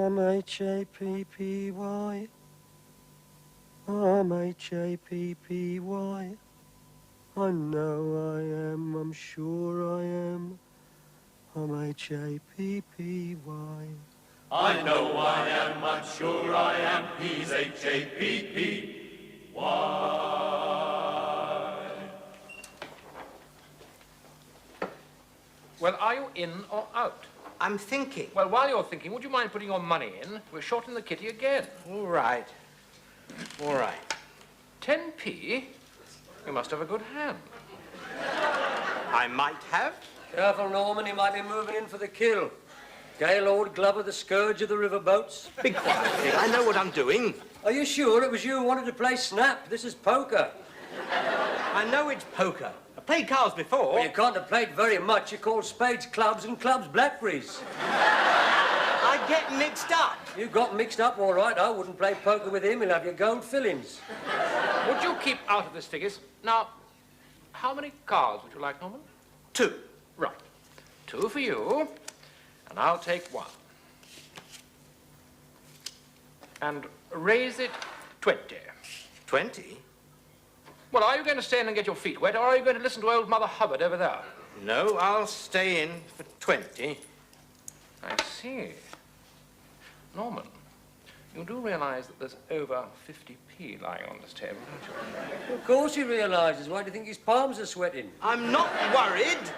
I'm H-A-P-P-Y. I'm H-A-P-P-Y. I know I am, I'm sure I am. I'm H-A-P-P-Y. I know I am, I'm sure I am. He's H-A-P-P-Y. Well, are you in or out? I'm thinking. Well, while you're thinking, would you mind putting your money in? We're short in the kitty again. All right. All right. 10p? You must have a good hand. I might have. Careful, Norman, he might be moving in for the kill. Gaylord Glover, the scourge of the riverboats. Be quiet, Fig. I know what I'm doing. Are you sure it was you who wanted to play snap? This is poker. I know it's poker. I played cards before. Well, you can't have played very much. You call spades clubs and clubs blackberries. I get mixed up. You got mixed up, all right. I wouldn't play poker with him. He'll have your gold fillings. Would you keep out of this, Figgis? Now, how many cards would you like, Norman? 2. Right. 2 for you, and I'll take 1. And raise it 20. 20? Well, are you going to stay in and get your feet wet, or are you going to listen to old Mother Hubbard over there? No, I'll stay in for 20. I see. Norman, you do realise that there's over 50p lying on this table, don't you? Of course he realises. Why do you think his palms are sweating? I'm not worried.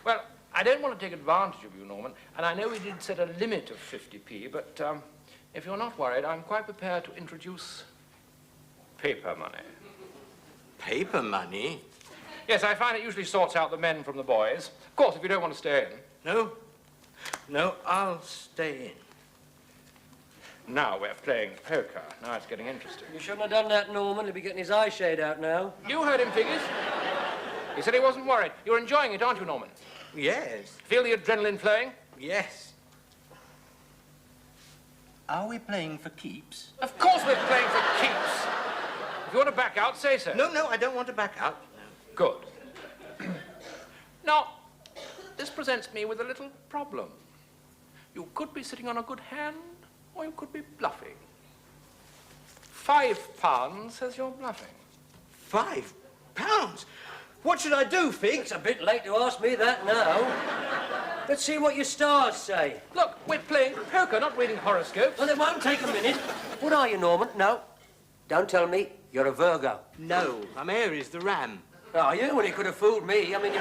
Well, I don't want to take advantage of you, Norman, and I know we did set a limit of 50p, but if you're not worried, I'm quite prepared to introduce paper money. Paper money? Yes, I find it usually sorts out the men from the boys. Of course, if you don't want to stay in. No, I'll stay in. Now we're playing poker. Now it's getting interesting. You shouldn't have done that, Norman. He'll be getting his eye shade out now. You heard him, Figgis. He said he wasn't worried. You're enjoying it, aren't you, Norman? Yes. Feel the adrenaline flowing? Yes. Are we playing for keeps? Of course we're playing for keeps. If you want to back out, say so. No, I don't want to back out. No. Good. Now, this presents me with a little problem. You could be sitting on a good hand, or you could be bluffing. £5 says you're bluffing. £5? What should I do, Fig? It's a bit late to ask me that now. Let's see what your stars say. Look, we're playing poker, not reading horoscopes. Well, it won't take a minute. What are you, Norman? No. Don't tell me. You're a Virgo. No, I'm Aries, the ram. Are you? Well, he could have fooled me. I mean,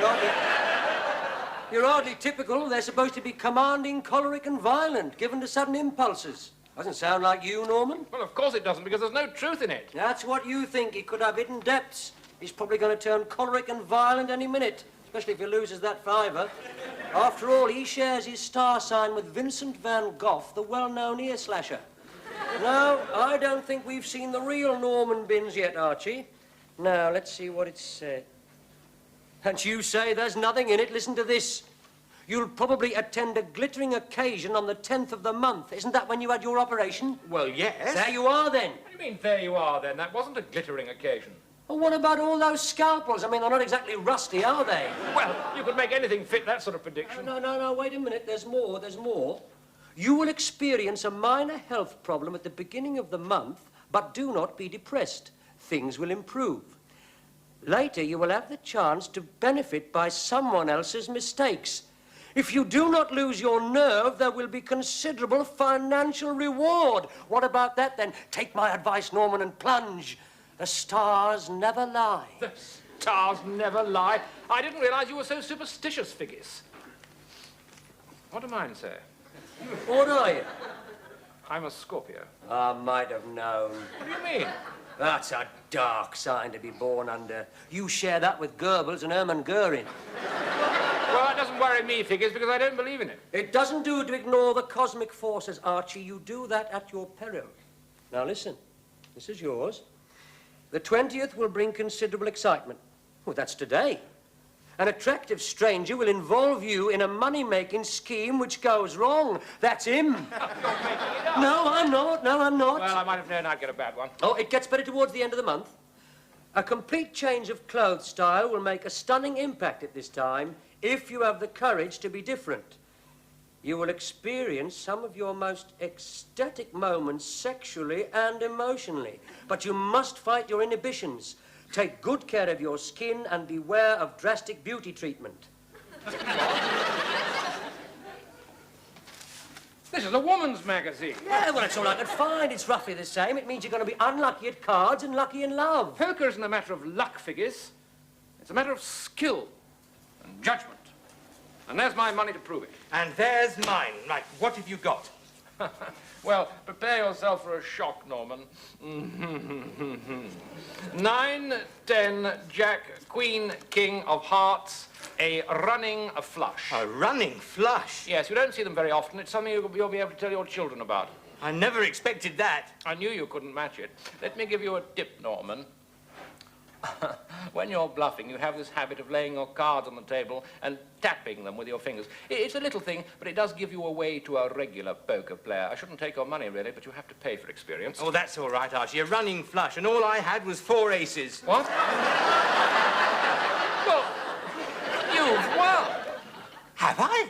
you're hardly typical. They're supposed to be commanding, choleric and violent, given to sudden impulses. Doesn't sound like you, Norman. Well, of course it doesn't, because there's no truth in it. That's what you think. He could have hidden depths. He's probably going to turn choleric and violent any minute, especially if he loses that £5. After all, he shares his star sign with Vincent van Gogh, the well-known ear slasher. No, I don't think we've seen the real Norman Binns yet, Archie. Now, let's see what it said. And you say there's nothing in it. Listen to this. You'll probably attend a glittering occasion on the 10th of the month. Isn't that when you had your operation? Well, yes. There you are, then. What do you mean, there you are, then? That wasn't a glittering occasion. Well, what about all those scalpels? I mean, they're not exactly rusty, are they? Well, you could make anything fit that sort of prediction. No, wait a minute. There's more. You will experience a minor health problem at the beginning of the month, but do not be depressed. Things will improve. Later, you will have the chance to benefit by someone else's mistakes. If you do not lose your nerve, there will be considerable financial reward. What about that, then? Take my advice, Norman, and plunge. The stars never lie. The stars never lie. I didn't realize you were so superstitious, Figgis. What do mine say? What are you? I'm a Scorpio. I might have known. What do you mean? That's a dark sign to be born under. You share that with Goebbels and Hermann Goering. Well, that doesn't worry me, Figgis, because I don't believe in it. It doesn't do to ignore the cosmic forces, Archie. You do that at your peril. Now, listen. This is yours. The 20th will bring considerable excitement. Well, that's today. An attractive stranger will involve you in a money-making scheme which goes wrong. That's him. You're making it up. No, I'm not. Well, I might have known I'd get a bad one. Oh, it gets better towards the end of the month. A complete change of clothes style will make a stunning impact at this time if you have the courage to be different. you will experience some of your most ecstatic moments sexually and emotionally. But you must fight your inhibitions. Take good care of your skin and beware of drastic beauty treatment. This is a woman's magazine. Yeah, well, it's all I could find. It's roughly the same. It means you're going to be unlucky at cards and lucky in love. Poker isn't a matter of luck, Figgis. It's a matter of skill and judgment. And there's my money to prove it. And there's mine. Right, what have you got? Well, prepare yourself for a shock, Norman. 9, 10, Jack, Queen, King of Hearts, a running flush. A running flush? Yes, you don't see them very often. It's something you'll be able to tell your children about. I never expected that. I knew you couldn't match it. Let me give you a tip, Norman. When you're bluffing, you have this habit of laying your cards on the table and tapping them with your fingers. It's a little thing, but it does give you away to a regular poker player. I shouldn't take your money, really, but you have to pay for experience. Oh, that's all right, Archie. A running flush, and all I had was 4 aces. What? Well, you've won. Have I?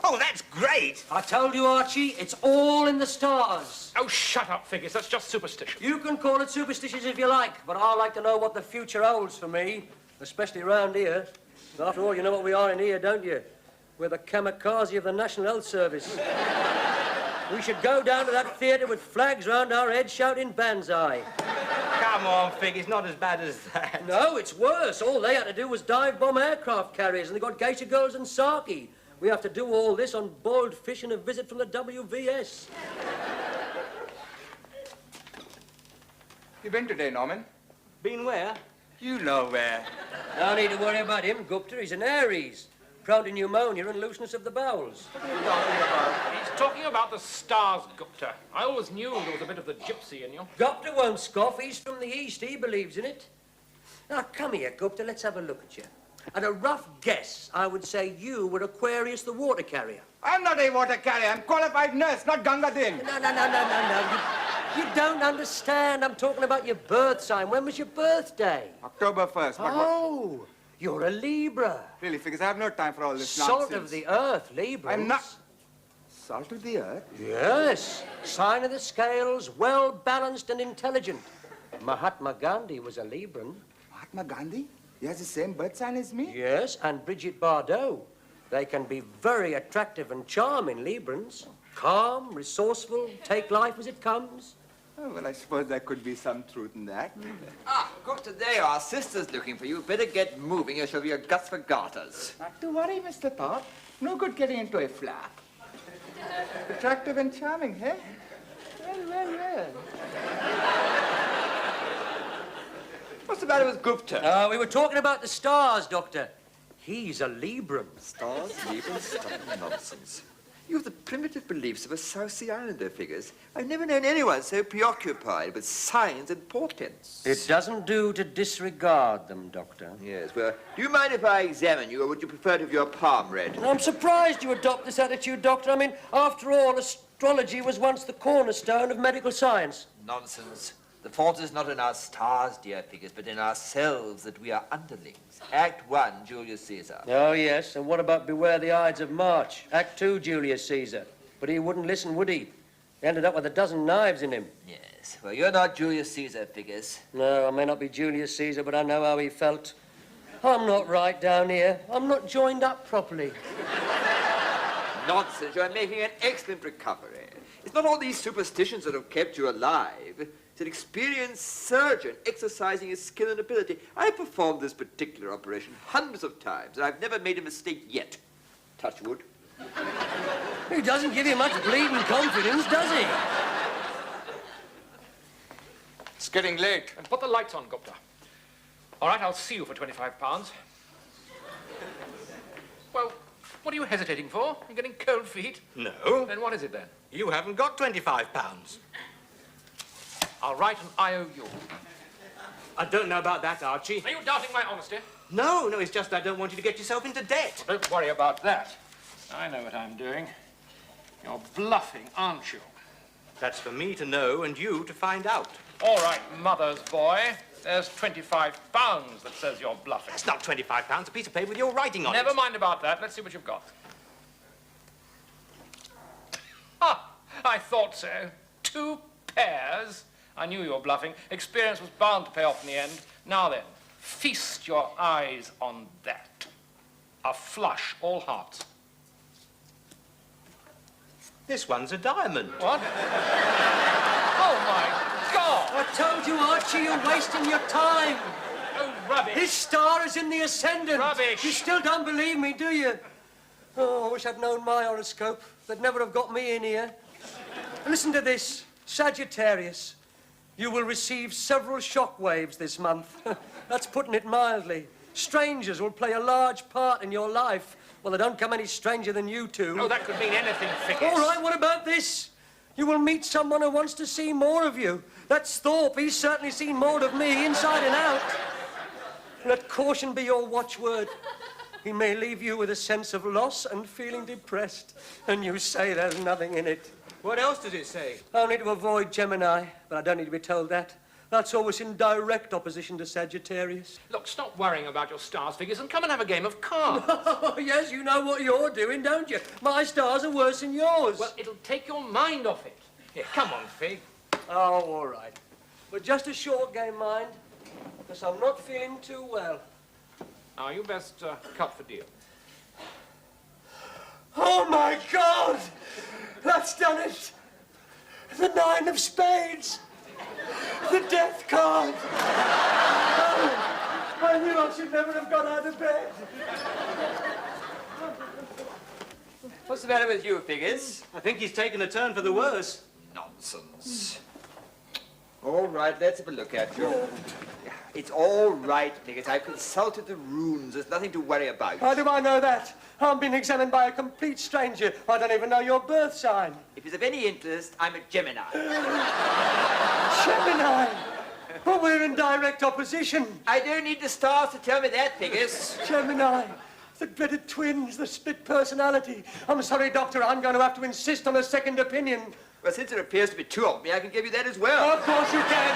Oh, that's great. I told you, Archie, it's all in the stars. Oh, shut up, Figgis. That's just superstition. You can call it superstitious if you like, but I like to know what the future holds for me, especially around here. After all, you know what we are in here, don't you? We're the kamikaze of the National Health Service. We should go down to that theatre with flags round our heads shouting banzai. Come on, Fig, it's not as bad as that. No, it's worse. All they had to do was dive bomb aircraft carriers, and they got geisha girls and sake. We have to do all this on boiled fish and a visit from the WVS. You been today, Norman? Been where? You know where. No need to worry about him, Gupta. He's an Aries. Prone to pneumonia and looseness of the bowels. He's talking about the stars, Gupta. I always knew there was a bit of the gypsy in you. Gupta won't scoff. He's from the East. He believes in it. Now, come here, Gupta. Let's have a look at you. At a rough guess, I would say you were Aquarius the water carrier. I'm not a water carrier. I'm qualified nurse, not Ganga Din. No. You don't understand. I'm talking about your birth sign. When was your birthday? October 1st. But Oh, you're a Libra. really, Figgis, I have no time for all this Salt nonsense. of the earth, Libra. I'm not... Salt of the earth? Yes. Sign of the scales, well-balanced and intelligent. Mahatma Gandhi was a Libran. Mahatma Gandhi? He has the same birth sign as me? Yes, and Brigitte Bardot. They can be very attractive and charming, Librans. Calm, resourceful, take life as it comes. Oh, well, I suppose there could be some truth in that. Ah, Gupta, there are sisters looking for you. Better get moving, or she'll be a guts for garters. Not to worry, Mr. Thorpe. No good getting into a flap. Attractive and charming, eh? Well. What's the matter with Gupta? We were talking about the stars, Doctor. He's a Libran. Stars, Libras, stuff nonsense. You have the primitive beliefs of a South Sea Islander, Figgis. I've never known anyone so preoccupied with signs and portents. It doesn't do to disregard them, Doctor. Yes, well, do you mind if I examine you, or would you prefer to have your palm read? I'm surprised you adopt this attitude, Doctor. I mean, after all, astrology was once the cornerstone of medical science. Nonsense. The fault is not in our stars, dear Figgis, but in ourselves, that we are underlings. Act 1, Julius Caesar. Oh, yes, and what about Beware the Ides of March? Act 2, Julius Caesar. But he wouldn't listen, would he? He ended up with a dozen knives in him. Yes, well, you're not Julius Caesar, Figgis. No, I may not be Julius Caesar, but I know how he felt. I'm not right down here. I'm not joined up properly. Nonsense, you're making an excellent recovery. It's not all these superstitions that have kept you alive. It's an experienced surgeon exercising his skill and ability. I've performed this particular operation hundreds of times, and I've never made a mistake yet. Touch wood. He doesn't give you much bleeding confidence, does he? It's getting late. And put the lights on, Gupta. All right, I'll see you for £25. Well, what are you hesitating for? You're getting cold feet? No, Then what is it, then? you haven't got £25. I'll write an IOU. I don't know about that, Archie. Are you doubting my honesty? No, it's just I don't want you to get yourself into debt. Don't worry about that. I know what I'm doing. You're bluffing, aren't you? That's for me to know and you to find out. All right, mother's boy. There's £25 that says you're bluffing. That's not £25, a piece of paper with your writing on it. Never mind about that. Let's see what you've got. Ha! I thought so. 2 pairs? I knew you were bluffing. Experience was bound to pay off in the end. Now then, feast your eyes on that. A flush, all hearts. This one's a diamond. What? Oh, my God! I told you, Archie, you're wasting your time. Oh, rubbish. His star is in the ascendant. Rubbish. You still don't believe me, do you? Oh, I wish I'd known my horoscope. They'd never have got me in here. Listen to this. Sagittarius. You will receive several shock waves this month. That's putting it mildly. Strangers will play a large part in your life. Well, they don't come any stranger than you two. Oh, that could mean anything, Figgis. All right, what about this? You will meet someone who wants to see more of you. That's Thorpe. He's certainly seen more of me, inside and out. Let caution be your watchword. He may leave you with a sense of loss and feeling depressed. And you say there's nothing in it. What else does it say? Only to avoid Gemini, but I don't need to be told that. That's always in direct opposition to Sagittarius. Look, stop worrying about your stars, Figgis, and come and have a game of cards. Oh, yes, you know what you're doing, don't you? My stars are worse than yours. Well, it'll take your mind off it. Here, come on, Fig. Oh, all right. But just a short game, mind, because I'm not feeling too well. Now, you best cut for deal. Oh, my God! That's done it. The 9 of spades. The death card. Oh, I knew I should never have got out of bed. What's the matter with you, Figgis? I think he's taken a turn for the worse. Nonsense. All right, let's have a look at you. It's all right, Figgis. I've consulted the runes. There's nothing to worry about. How do I know that? I'm being examined by a complete stranger. I don't even know your birth sign. If it's of any interest, I'm a Gemini. Gemini! But we're in direct opposition. I don't need the stars to tell me that, Figgis. Gemini. The dreaded twins, the split personality. I'm sorry, Doctor, I'm going to have to insist on a second opinion. Well, since there appears to be 2 of me, I can give you that as well. Of course you can.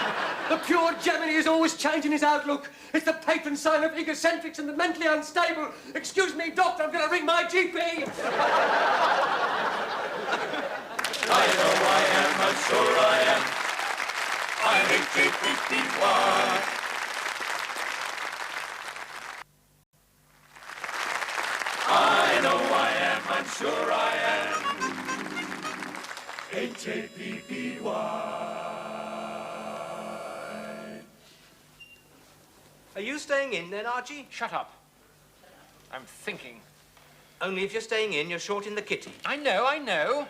The pure Gemini is always changing his outlook. It's the patron sign of egocentrics and the mentally unstable. Excuse me, Doctor, I'm going to ring my GP. I know I am, I'm sure I am. I'm H-A-P-P-Y. I know I am, I'm sure I am. H-A-P-P-Y. Are you staying in then, Archie? Shut up. I'm thinking. Only if you're staying in, you're short in the kitty. I know.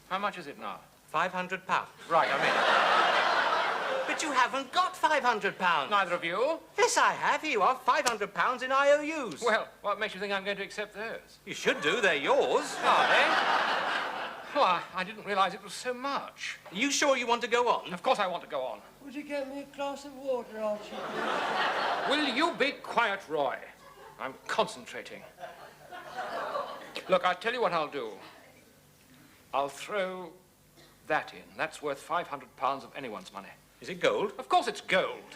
How much is it now? £500. Right, I'm in. But you haven't got £500. Neither of you? Yes, I have. Here you are, £500 in IOUs. Well, what makes you think I'm going to accept those? You should do. They're yours. Are they? Oh, I didn't realize it was so much. Are you sure you want to go on? Of course I want to go on. Would you get me a glass of water, Archie? Will you be quiet, Roy? I'm concentrating. Look, I'll tell you what I'll do. I'll throw that in. That's worth £500 of anyone's money. Is it gold? Of course it's gold.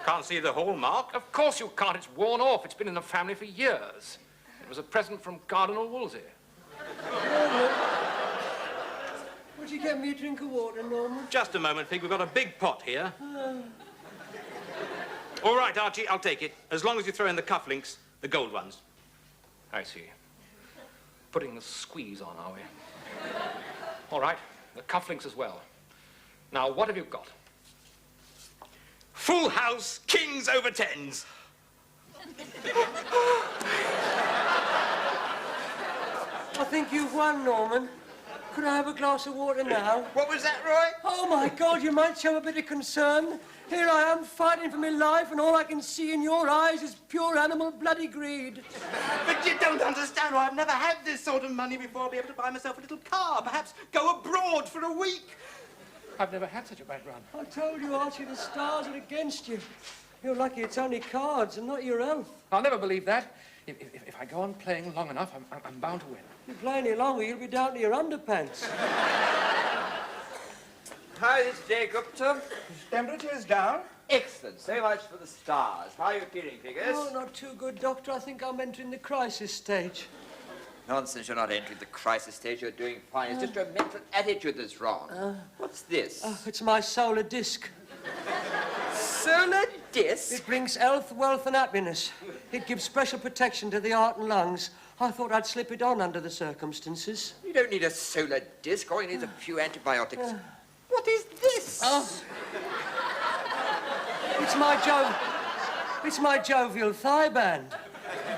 Can't see the hallmark. Of course you can't. It's worn off. It's been in the family for years. It was a present from Cardinal Wolsey. Would you get me a drink of water, Norman? Just a moment, Fig. We've got a big pot here. All right, Archie, I'll take it. As long as you throw in the cufflinks, the gold ones. I see. Putting the squeeze on, are we? All right, the cufflinks as well. Now, what have you got? Full house, kings over 10s. I think you've won, Norman. Could I have a glass of water now? What was that, Roy? Oh, my God, you might show a bit of concern. Here I am fighting for my life, and all I can see in your eyes is pure animal bloody greed. But you don't understand. I've never had this sort of money before. I'll be able to buy myself a little car, perhaps go abroad for a week. I've never had such a bad run. I told you, Archie, the stars are against you. You're lucky it's only cards and not your health. I'll never believe that. If I go on playing long enough, I'm bound to win. If you play any longer, you'll be down to your underpants. Hi, this is Jacob, sir. Temperature is down. Excellent. So much for the stars. How are you feeling, Figgis? Oh, not too good, Doctor. I think I'm entering the crisis stage. Nonsense, you're not entering the crisis stage. You're doing fine. It's just your mental attitude that's wrong. What's this? It's my solar disc. Solar disc? It brings health, wealth, and happiness. It gives special protection to the heart and lungs. I thought I'd slip it on under the circumstances. You don't need a solar disc. All you need is a few antibiotics. What is this? It's my jovial thigh band.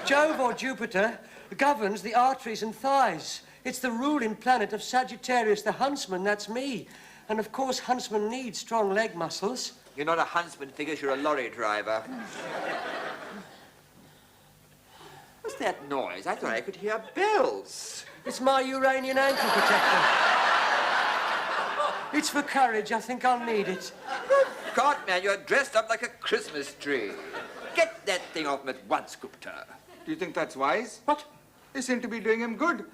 Jove or Jupiter governs the arteries and thighs. It's the ruling planet of Sagittarius, the huntsman. That's me. And of course, huntsmen need strong leg muscles. You're not a huntsman, Figgis. You're a lorry driver. What's that noise? I thought I could hear bells. It's my Uranian ankle protector. It's for courage. I think I'll need it. Good God, man, you're dressed up like a Christmas tree. Get that thing off him at once, Gupta. Do you think that's wise? What? They seem to be doing him good.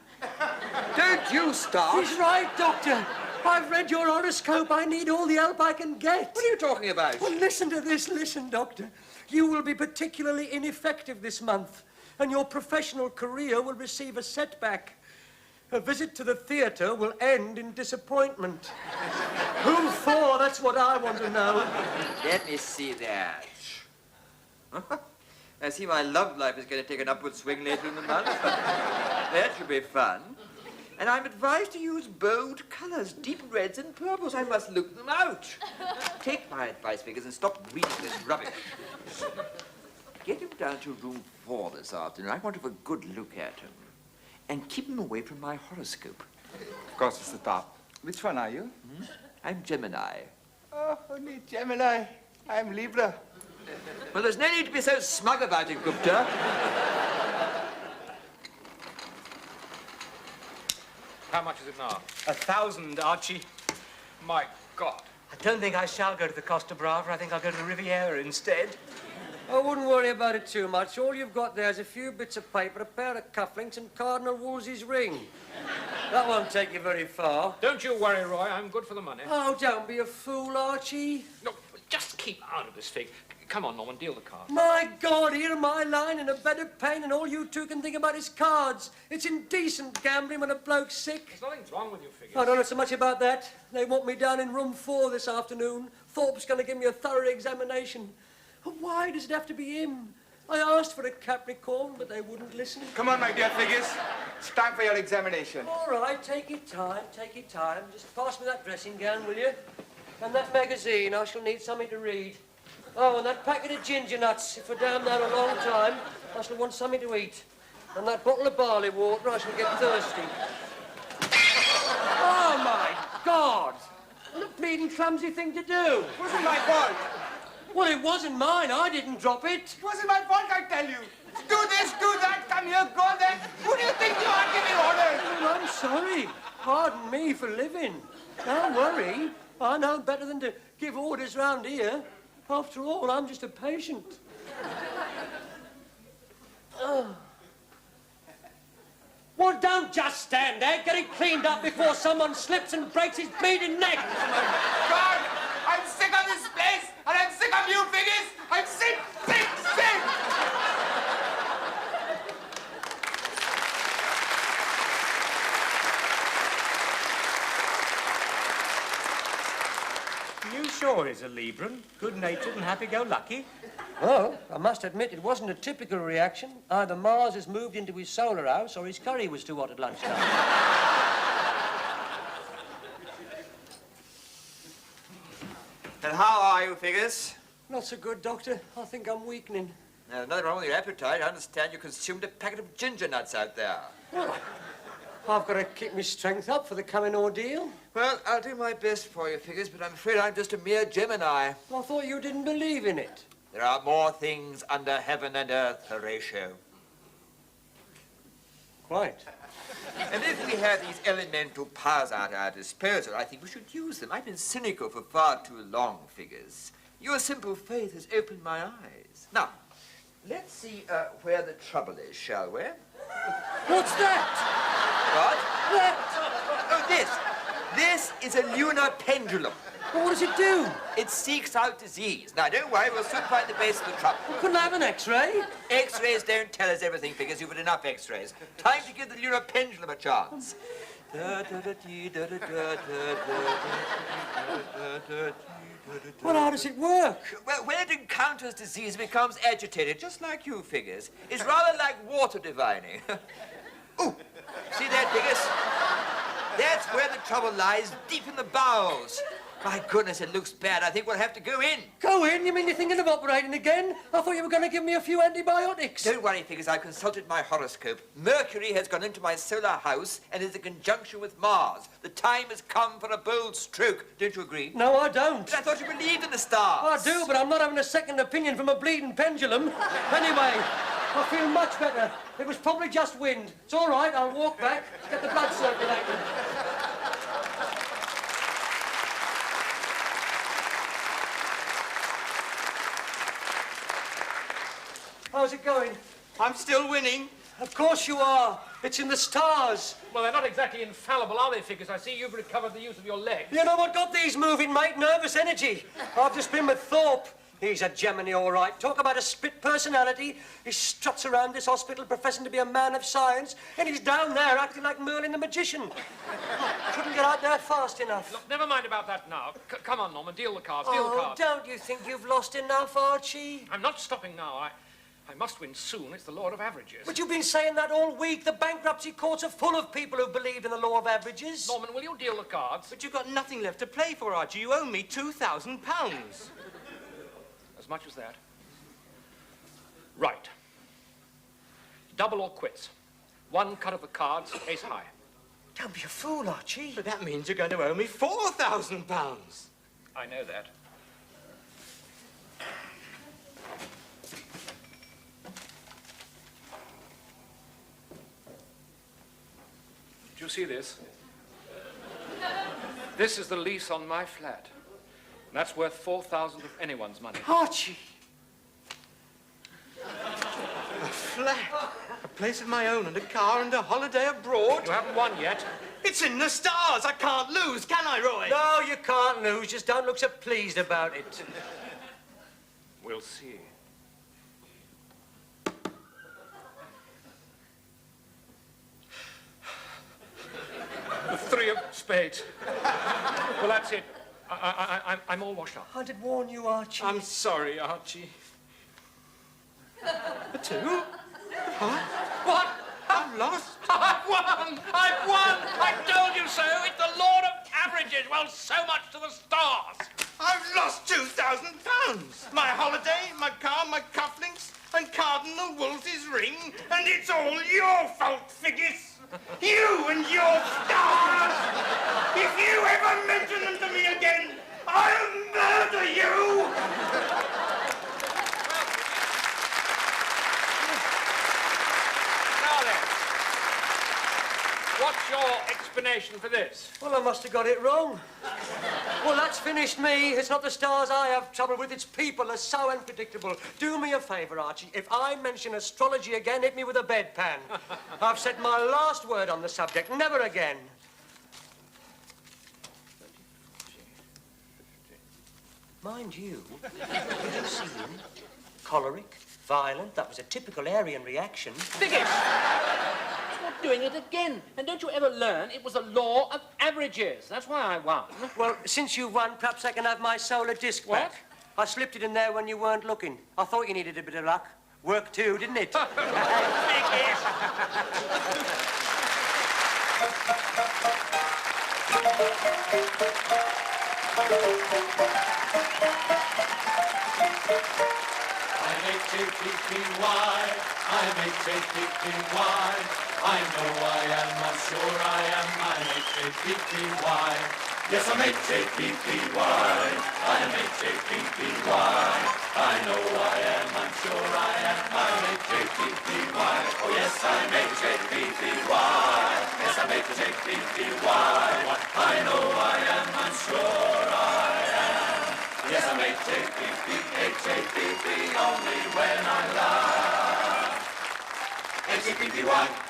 Don't you start. He's right, Doctor. I've read your horoscope. I need all the help I can get. What are you talking about? Well, listen to this. Listen, Doctor. You will be particularly ineffective this month, and your professional career will receive a setback. A visit to the theatre will end in disappointment. Who for? That's what I want to know. Let me see that. I see my love life is going to take an upward swing later in the month. That should be fun. And I'm advised to use bold colours, deep reds and purples. I must look them out. Take my advice, Figgis, and stop reading this rubbish. Get him down to room 4 this afternoon. I want to have a good look at him. And keep him away from my horoscope. Of course, it's the top. Which one are you? I'm Gemini. Oh, only Gemini. I'm Libra. Well, there's no need to be so smug about it, Gupta. How much is it now? 1,000, Archie. My God. I don't think I shall go to the Costa Brava. I think I'll go to the Riviera instead. I wouldn't worry about it too much. All you've got there is a few bits of paper, a pair of cufflinks, and Cardinal Wolsey's ring. That won't take you very far. Don't you worry, Roy. I'm good for the money. Oh, don't be a fool, Archie. No, just keep out of this, Fig. Come on, Norman, deal the cards. My God, here am I lying in a bed of pain, and all you two can think about is cards. It's indecent gambling when a bloke's sick. There's nothing wrong with you, Figgis. I don't know so much about that. They want me down in room 4 this afternoon. Thorpe's going to give me a thorough examination. Why does it have to be him? I asked for a Capricorn, but they wouldn't listen. Come on, my dear Figgis. It's time for your examination. All right, take your time, take your time. Just pass me that dressing gown, will you? And that magazine. I shall need something to read. Oh, and that packet of ginger nuts. If we're down there a long time, I shall want something to eat. And that bottle of barley water, I shall get thirsty. Oh, my God! What a bleeding clumsy thing to do. Wasn't my fault. Well, it wasn't mine. I didn't drop it. It wasn't my fault, I tell you. Do this, do that, come here, go there. Who do you think you are giving orders? Well, I'm sorry. Pardon me for living. Don't worry. I know better than to give orders round here. After all, I'm just a patient. Well, don't just stand there. Get it cleaned up before someone slips and breaks his bleeding neck. God, I'm sick of this place, and I'm sick of you, Figgis. I'm sick, sick, sick. You sure he's a Libran? Good-natured and happy-go-lucky? Well, I must admit it wasn't a typical reaction. Either Mars has moved into his solar house or his curry was too hot at lunchtime. And how are you, Figgis? Not so good, Doctor. I think I'm weakening. There's nothing wrong with your appetite. I understand you consumed a packet of ginger nuts out there. I've got to keep my strength up for the coming ordeal. Well, I'll do my best for you, Figgis, but I'm afraid I'm just a mere Gemini. I thought you didn't believe in it. There are more things under heaven and earth, Horatio. Quite. And if we have these elemental powers at our disposal, I think we should use them. I've been cynical for far too long, Figgis. Your simple faith has opened my eyes. Now, let's see where the trouble is, shall we? What's that? What? That? Oh, this. This is a lunar pendulum. Well, what does it do? It seeks out disease. Now, don't worry, we'll soon find the base of the trouble. Well, couldn't I have an X-ray? X-rays don't tell us everything, Figgis. You've had enough X-rays. Time to give the lunar pendulum a chance. Well, how does it work? Well, when it encounters disease, it becomes agitated, just like you, Figgis. It's rather like water divining. Ooh, see that, Figgis? That's where the trouble lies, deep in the bowels. My goodness, it looks bad. I think we'll have to go in. Go in? You mean you're thinking of operating again? I thought you were going to give me a few antibiotics. Don't worry, Figgis. I've consulted my horoscope. Mercury has gone into my solar house and is in conjunction with Mars. The time has come for a bold stroke. Don't you agree? No, I don't. But I thought you believed in the stars. I do, but I'm not having a second opinion from a bleeding pendulum. Anyway, I feel much better. It was probably just wind. It's all right. I'll walk back, get the blood circulating. How's it going? I'm still winning. Of course you are. It's in the stars. Well, they're not exactly infallible, are they, Figgis? I see you've recovered the use of your legs. You know what got these moving, mate? Nervous energy. I've just been with Thorpe. He's a Gemini, all right. Talk about a split personality. He struts around this hospital professing to be a man of science, and he's down there acting like Merlin the magician. Couldn't get out there fast enough. Look, never mind about that now. Come on, Norman, deal the cards, deal the Oh, cards. don't you think you've lost enough, Archie? I'm not stopping now. I must win soon. It's the law of averages. But you've been saying that all week. The bankruptcy courts are full of people who believe in the law of averages. Norman, will you deal the cards? But you've got nothing left to play for, Archie. You owe me £2,000. As much as that? Right. Double or quits. One cut of the cards, ace high. Don't be a fool, Archie. But that means you're going to owe me £4,000. I know that. Do you see this? This is the lease on my flat. That's worth 4,000 of anyone's money. Archie! A flat, a place of my own, and a car, and a holiday abroad. You haven't won yet. It's in the stars. I can't lose, can I, Roy? No, you can't lose. Just don't look so pleased about it. We'll see. The three of spades. Well, that's it. I'm all washed up. I did warn you, Archie. I'm sorry, Archie. A two? Huh? What? I've lost. I've won! I've won! I told you so! It's the law of averages! Well, so much to the stars! I've lost £2,000. My holiday, my car, my cufflinks, and Cardinal Wolsey's ring, and it's all your fault, Figgis. You and your stars! If you ever mention them to me again, I'll murder you! Now then, what's your explanation for this? Well, I must have got it wrong. Well, that's finished me. It's not the stars I have trouble with. It's people are so unpredictable. Do me a favour, Archie. If I mention astrology again, hit me with a bedpan. I've said my last word on the subject. Never again. Mind you, did you see him? Choleric, violent. That was a typical Aryan reaction. Figgis! You're doing it again. And don't you ever learn it was a law of averages? That's why I won. Well, since you've won, perhaps I can have my solar disc back. What? I slipped it in there when you weren't looking. I thought you needed a bit of luck. Worked too, didn't it? I'm H-A-P-P-Y, I'm H-A-P-P-Y. I know I am, I'm sure I am, I'm H-A-P-P-Y. Yes, I'm H-A-P-P-Y, I'm H-A-P-P-Y. I know I am, I'm sure I am, I'm H-A-P-P-Y. Oh yes, I'm H-A-P-P-Y. Yes, I'm H-A-P-P-Y. I know I am, I'm sure I am. Yes, I'm H-A-P-P, H-A-P-P, only when I laugh. H-A-P-P-Y.